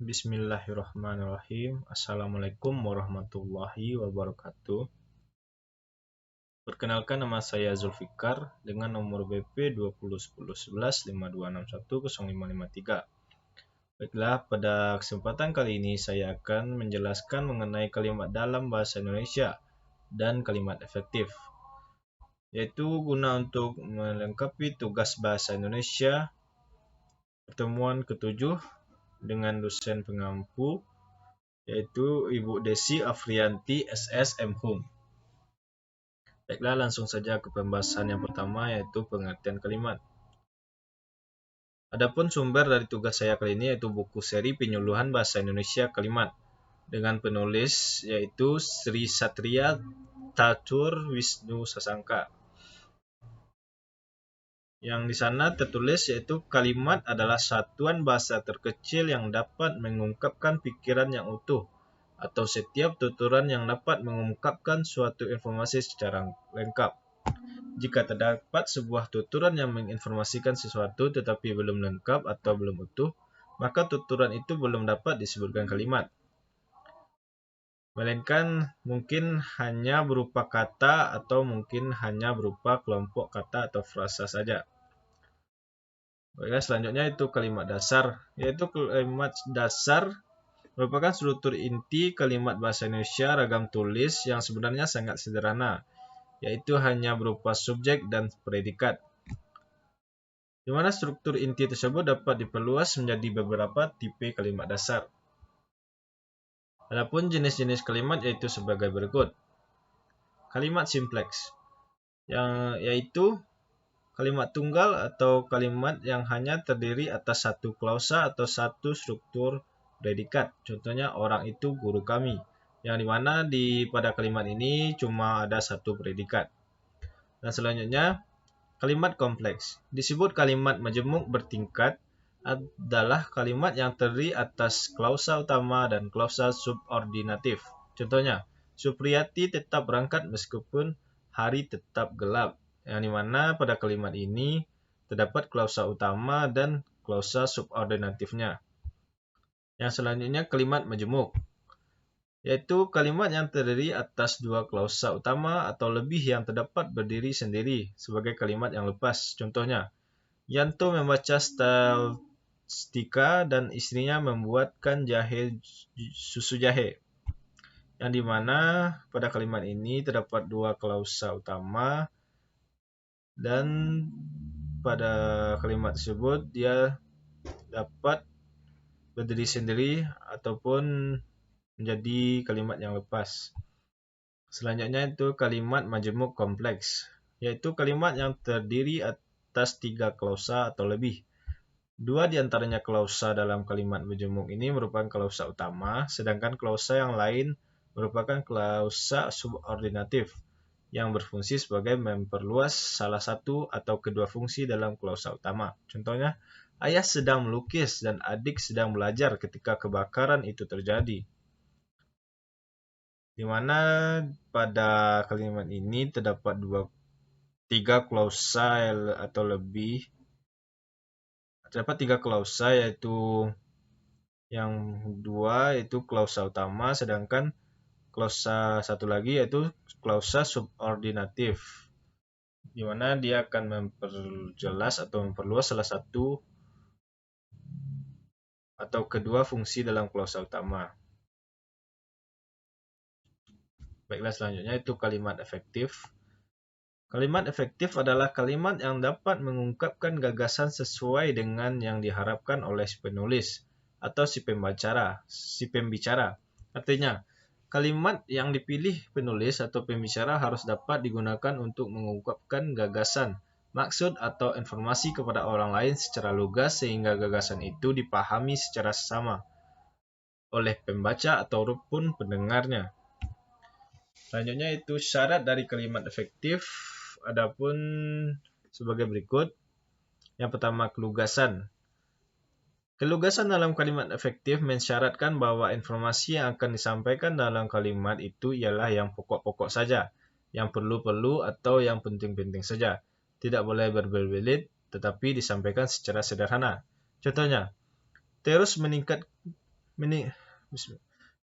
Bismillahirrahmanirrahim. Assalamualaikum warahmatullahi wabarakatuh. Perkenalkan, nama saya Zulfikar dengan nomor BP 201011-52610553. Baiklah, pada kesempatan kali ini saya akan menjelaskan mengenai kalimat dalam bahasa Indonesia dan kalimat efektif, yaitu guna untuk melengkapi tugas bahasa Indonesia pertemuan ke-7 dengan dosen pengampu, yaitu Ibu Desi Afrianti SS MHum. Baiklah, langsung saja ke pembahasan yang pertama, yaitu pengertian kalimat. Adapun sumber dari tugas saya kali ini yaitu buku seri penyuluhan bahasa Indonesia kalimat dengan penulis yaitu Sri Satria Thakur Wisnu Sasangka. Yang di sana tertulis yaitu kalimat adalah satuan bahasa terkecil yang dapat mengungkapkan pikiran yang utuh atau setiap tuturan yang dapat mengungkapkan suatu informasi secara lengkap. Jika terdapat sebuah tuturan yang menginformasikan sesuatu tetapi belum lengkap atau belum utuh, maka tuturan itu belum dapat disebutkan kalimat, melainkan mungkin hanya berupa kata atau mungkin hanya berupa kelompok kata atau frasa saja. Baiklah, selanjutnya itu kalimat dasar, yaitu kalimat dasar merupakan struktur inti kalimat bahasa Indonesia ragam tulis yang sebenarnya sangat sederhana, yaitu hanya berupa subjek dan predikat, di mana struktur inti tersebut dapat diperluas menjadi beberapa tipe kalimat dasar. Adapun jenis-jenis kalimat yaitu sebagai berikut. Kalimat simpleks, yaitu kalimat tunggal atau kalimat yang hanya terdiri atas satu klausa atau satu struktur predikat. Contohnya, orang itu guru kami, yang dimana pada kalimat ini cuma ada satu predikat. Dan selanjutnya, kalimat kompleks. Disebut kalimat majemuk bertingkat adalah kalimat yang terdiri atas klausa utama dan klausa subordinatif. Contohnya, Supriyati tetap berangkat meskipun hari tetap gelap. Yang dimana pada kalimat ini terdapat klausa utama dan klausa subordinatifnya. Yang selanjutnya, kalimat majemuk, yaitu kalimat yang terdiri atas dua klausa utama atau lebih yang terdapat berdiri sendiri sebagai kalimat yang lepas. Contohnya, Yanto membaca statistika dan istrinya membuatkan susu jahe. Yang dimana pada kalimat ini terdapat dua klausa utama dan pada kalimat tersebut dia dapat berdiri sendiri ataupun menjadi kalimat yang lepas. Selanjutnya itu kalimat majemuk kompleks, yaitu kalimat yang terdiri atas tiga klausa atau lebih. Dua di antaranya klausa dalam kalimat majemuk ini merupakan klausa utama, sedangkan klausa yang lain merupakan klausa subordinatif yang berfungsi sebagai memperluas salah satu atau kedua fungsi dalam klausa utama. Contohnya, ayah sedang melukis dan adik sedang belajar ketika kebakaran itu terjadi. Di mana pada kalimat ini terdapat tiga klausa atau lebih. Terdapat tiga klausa, yaitu yang dua yaitu klausa utama, sedangkan klausa satu lagi yaitu klausa subordinatif, di mana dia akan memperjelas atau memperluas salah satu atau kedua fungsi dalam klausa utama. Baiklah, selanjutnya itu kalimat efektif. Kalimat efektif adalah kalimat yang dapat mengungkapkan gagasan sesuai dengan yang diharapkan oleh si penulis atau si pembicara. Artinya, kalimat yang dipilih penulis atau pembicara harus dapat digunakan untuk mengungkapkan gagasan, maksud atau informasi kepada orang lain secara lugas sehingga gagasan itu dipahami secara sama oleh pembaca ataupun pendengarnya. Selanjutnya itu syarat dari kalimat efektif. Adapun sebagai berikut. Yang pertama, kelugasan. Kelugasan dalam kalimat efektif mensyaratkan bahwa informasi yang akan disampaikan dalam kalimat itu ialah yang pokok-pokok saja, yang perlu-perlu atau yang penting-penting saja. Tidak boleh berbelit-belit, tetapi disampaikan secara sederhana. Contohnya, terus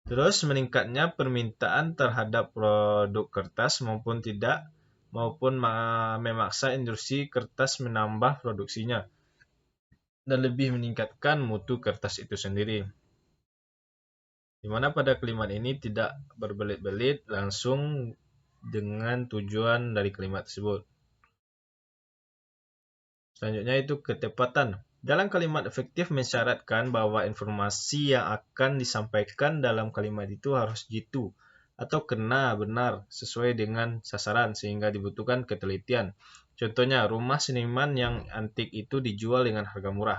Terus meningkatnya permintaan terhadap produk kertas maupun memaksa industri kertas menambah produksinya dan lebih meningkatkan mutu kertas itu sendiri. Di mana pada kalimat ini tidak berbelit-belit langsung dengan tujuan dari kalimat tersebut. Selanjutnya itu ketepatan. Dalam kalimat efektif mensyaratkan bahwa informasi yang akan disampaikan dalam kalimat itu harus jitu atau kena benar sesuai dengan sasaran sehingga dibutuhkan ketelitian. Contohnya, rumah seniman yang antik itu dijual dengan harga murah.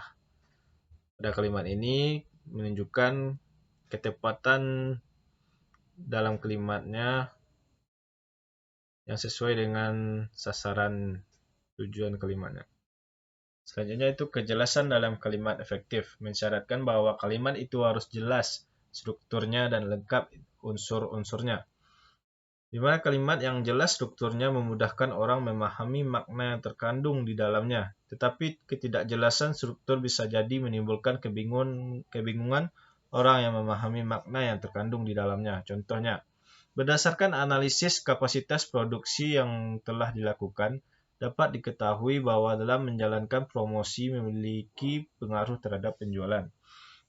Pada kalimat ini menunjukkan ketepatan dalam kalimatnya yang sesuai dengan sasaran tujuan kalimatnya. Selanjutnya itu kejelasan dalam kalimat efektif, mensyaratkan bahwa kalimat itu harus jelas strukturnya dan lengkap unsur-unsurnya. Di mana kalimat yang jelas strukturnya memudahkan orang memahami makna yang terkandung di dalamnya, tetapi ketidakjelasan struktur bisa jadi menimbulkan kebingungan orang yang memahami makna yang terkandung di dalamnya. Contohnya, berdasarkan analisis kapasitas produksi yang telah dilakukan, dapat diketahui bahwa dalam menjalankan promosi memiliki pengaruh terhadap penjualan.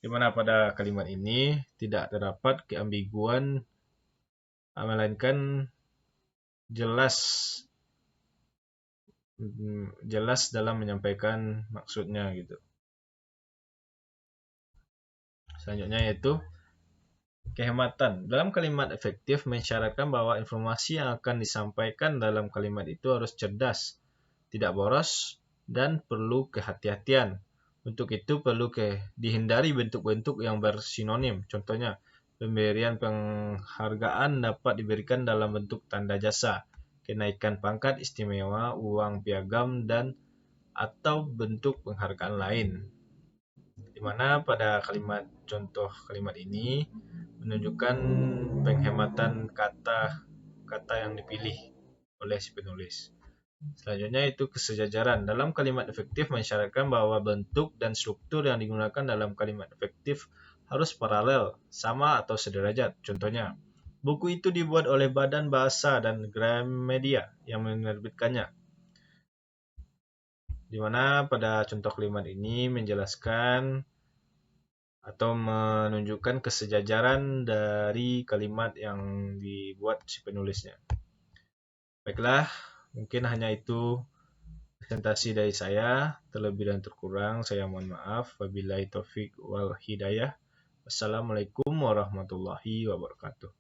Di mana pada kalimat ini tidak terdapat keambiguan, melainkan jelas dalam menyampaikan maksudnya gitu. Selanjutnya yaitu kehematan. Dalam kalimat efektif mensyaratkan bahwa informasi yang akan disampaikan dalam kalimat itu harus cerdas, tidak boros, dan perlu kehati-hatian. Untuk itu perlu dihindari bentuk-bentuk yang bersinonim. Contohnya, pemberian penghargaan dapat diberikan dalam bentuk tanda jasa, kenaikan pangkat istimewa, uang piagam, dan atau bentuk penghargaan lain. Di mana pada contoh kalimat ini menunjukkan penghematan kata yang dipilih oleh si penulis. Selanjutnya itu kesejajaran. Dalam kalimat efektif mensyaratkan bahwa bentuk dan struktur yang digunakan dalam kalimat efektif harus paralel, sama atau sederajat. Contohnya, buku itu dibuat oleh Badan Bahasa dan Gramedia yang menerbitkannya. Di mana pada contoh kalimat ini menjelaskan atau menunjukkan kesejajaran dari kalimat yang dibuat si penulisnya. Baiklah, mungkin hanya itu presentasi dari saya. Terlebih dan terkurang saya mohon maaf. Wabillahi taufik wal hidayah. Wassalamualaikum warahmatullahi wabarakatuh.